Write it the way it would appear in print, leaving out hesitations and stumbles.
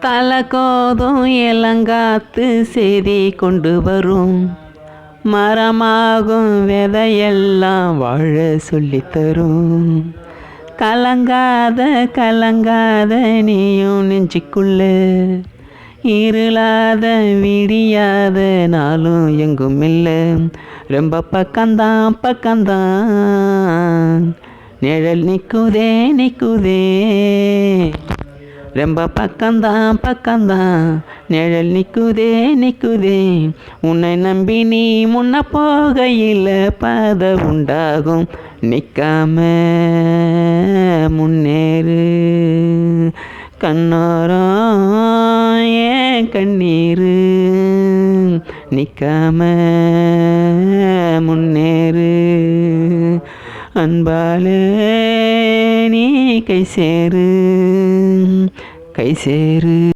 தலகோதும் இளங்காத்து செய்தி கொண்டு வரும். மரமாகும் விதையெல்லாம் வாழ சொல்லித்தரும். கலங்காத கலங்காத நீயும் நெஞ்சுக்குள்ள, இருளாத விடியாத நாளும் எங்கும் இல்லை. ரொம்ப பக்கந்தான் பக்கந்தான் நிழல் நிற்குதே நிற்குதே. ரொம்ப பக்கந்தான் பக்கந்தான் நிழல் நிற்குதே நிற்குதே. உன்னை நம்பி நீ முன்ன போகையில் பாதை உண்டாகும். நிற்காம முன்னேறு கண்ணோரம் ஏன் கண்ணீரு. நிற்காம முன்னேறு அன்பாலே நீ கை சேரு கை சேரு.